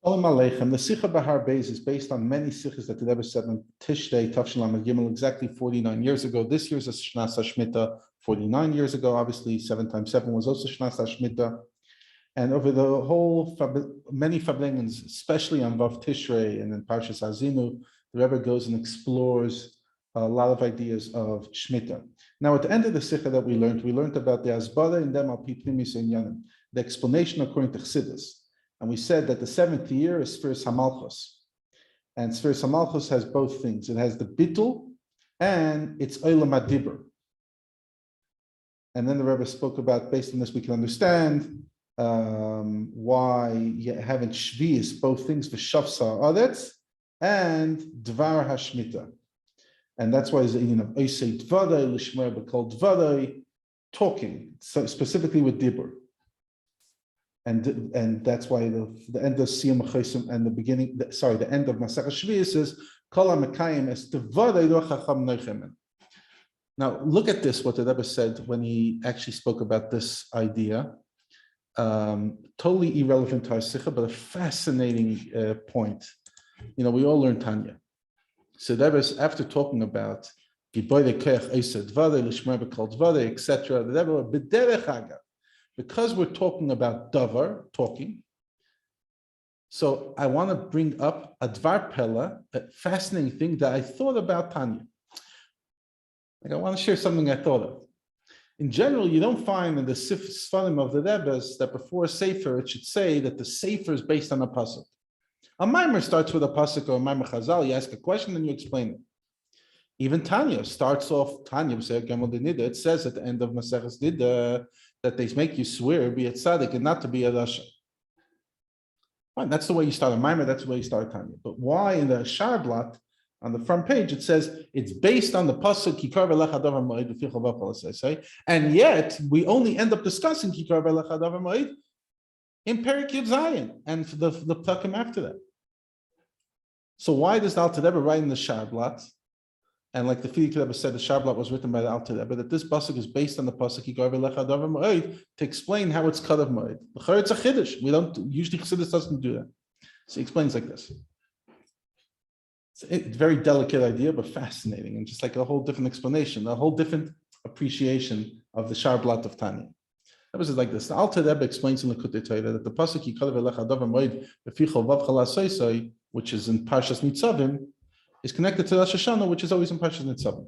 Shalom Aleichem. The Sicha Behar is based on many sichas that the Rebbe said on Tishrei Tafshin Lamed Gimel exactly 49 years ago. This year's a Shnas HaShmita 49 years ago. Obviously, 7 times 7 was also Shnas HaShmita. And over the whole, many Fablingans, especially on Vav Tishrei and in Parshas Azinu, the Rebbe goes and explores a lot of ideas of Shmita. Now, at the end of the Sicha that we learned about the Asbara and Dem Al Pi Pnimis Inyanim, the explanation according to Chassidus. And we said that the 7th year is Sfiras HaMalchus. And Sfiras HaMalchus has both things. It has the Bittul and it's Olam HaDibur. And then the Rebbe spoke about, based on this, we can understand why you have in Shvius both things, V'Shavsa Aretz and Dvar HaShmita. And that's why it's of Oisei Dvarai, Lishmer B'Kol Dvarai, talking, so specifically with Dibur. And that's why the end of Siyam Chosim and the end of Masech Shvius is Kol HaMekayim Es Tevadei Lo Chacham Noichemen. Now look at this, what the Rebbe said when he actually spoke about this idea. Totally irrelevant to our Sicha, but a fascinating point. We all learn Tanya. So the Rebbe, after talking about Giboy Kech Eised Dvarai Lishmer B'Kol Dvarai, etc., the Rebbe B'derech Hagav. Because we're talking about davar, talking, so I want to bring up a dvar pella, a fascinating thing that I thought about Tanya. I want to share something I thought of. In general, you don't find in the Sfarim of the Rebbe's that before a Sefer, it should say that the Sefer is based on a pasuk. A Maimer starts with a pasuk or a Maimer Chazal. You ask a question and you explain it. Even Tanya starts off, it says at the end of Maseches Nida that they make you swear, be a tzaddik and not to be a rasha. Fine, that's the way you start a Maimer, that's the way you start Tanya. But why in the Shaar Blaat, on the front page, it says it's based on the pasuk Kikar V'Lecha Davar Moed V'Ficha V'Pal, and yet we only end up discussing Kikar V'Lecha Davar Moed in Perek Yud Zayin and the Ptakim after that. So why does the Alter Rebbe write in the Shaar Blaat? And like the Frierdiker Rebbe said, the Shaar Blaat was written by the Alter Rebbe, that this pasuk is based on the pasuk Yikar V'Lecha Davar Moed to explain how it's cut of Moed. It's a chiddush. We don't usually Chassidus doesn't do that. So he explains like this. It's a very delicate idea, but fascinating, and just like a whole different explanation, a whole different appreciation of the Shaar Blaat of Tanya. That was like this. The Alter Rebbe explains in the Likutei Torah that the pasuk Yikar V'Lecha Davar Moed V'Ficha V'Pal, which is in Parshas Nitzavim, is connected to Rosh Hashanah, which is always in Parshas Nitzavim.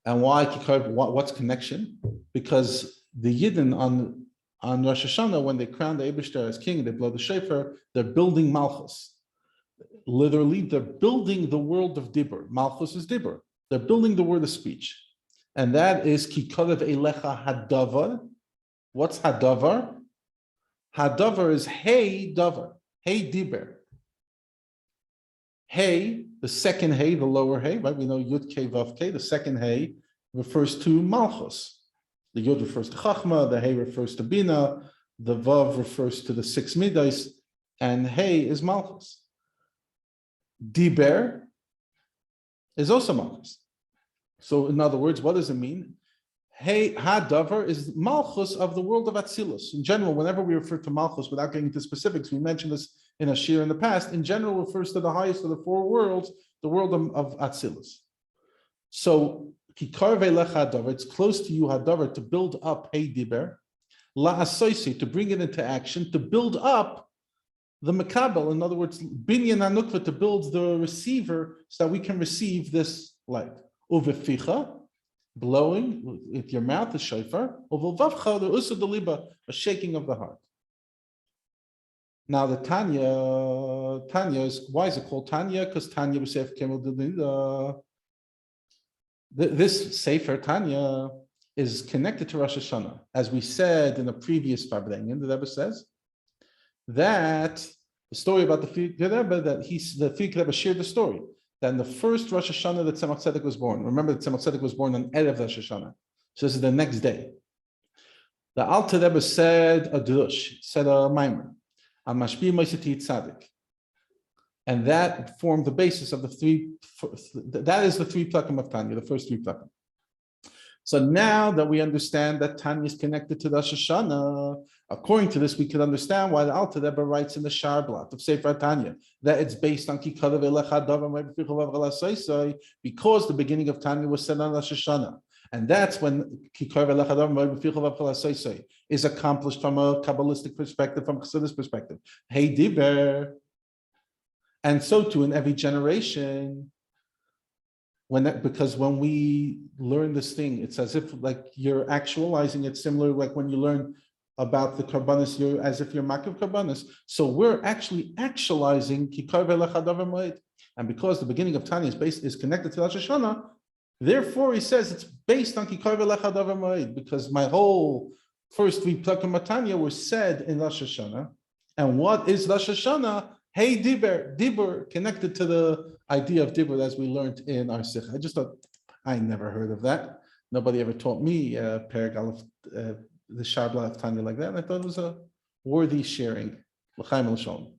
And why? What's connection? Because the Yidden on Rosh Hashanah, when they crown the Eibishter as king, they blow the shofar, they're building Malchus. Literally, they're building the world of Dibur. Malchus is Dibur. They're building the word of speech. And that is Kikorev Elecha Hadavar. What's Hadavar? Hadavar is Hey Davar. Hey Diber. Hey, the second hey, the lower hey, right? We know Yud Kei Vav Kei. The second hey refers to Malchus. The Yud refers to Chachma, the hey refers to Bina, the Vav refers to the 6 Midas, and hey is Malchus. Diber is also Malchus. So in other words, what does it mean? Hey, Hadavar is Malchus of the world of Atzilus. In general, whenever we refer to Malchus, without getting into specifics, we mentioned this in a Shaar in the past, in general refers to the highest of the 4 worlds, the world of Atzilus. So, Kikar V'Lecha Hadavar, it's close to you, Hadavar, to build up Hey Diber, La Asoisi, to bring it into action, to build up the Makabel, in other words, Binyan Anukva, to build the receiver so that we can receive this light. Uveficha, blowing with your mouth, the shofar, Uvavavcha, the Usa Deliba, a shaking of the heart. Now the Tanya is, why is it called Tanya? Because Tanya was Sefer Kemel D'Nida. This Sefer Tanya is connected to Rosh Hashanah, as we said in a previous Farbrengen. The Rebbe says that the story about the Frierdiker Rebbe, that the Frierdiker Rebbe shared the story that in the first Rosh Hashanah that Tzemach Tzedek was born. Remember that Tzemach Tzedek was born on Erev Rosh Hashanah, so this is the next day. The Alter Rebbe said a drush, said a mimer. And that formed the basis of the 3, that is the 3 plakim of Tanya, the first 3 plakim. So now that we understand that Tanya is connected to Rosh Hashanah, According to this, we can understand why the Alter Rebbe writes in the Shaar Blaat of Sefer Tanya that it's based on because the beginning of Tanya was said on Rosh Hashanah. And that's when is accomplished from a Kabbalistic perspective, from a Chassidus perspective. Hey, Diber. And so too in every generation, because when we learn this thing, it's as if like you're actualizing it, similar like when you learn about the karbanis, you're as if you're makiv karbanis. So we're actually actualizing kikar v'lecha davar moed. And because the beginning of Tanya is connected to Rosh Hashanah, therefore he says it's based on kikar v'lecha davar moed, because my whole first three plakim of Tanya were said in Rosh Hashanah. And what is Rosh Hashanah? Hey, Dibur, connected to the idea of Dibur as we learned in our Sicha. I just thought, I never heard of that. Nobody ever taught me Perek Aleph, the Shaar Blaat of Tanya like that. And I thought it was a worthy sharing. L'chaim l'shalom.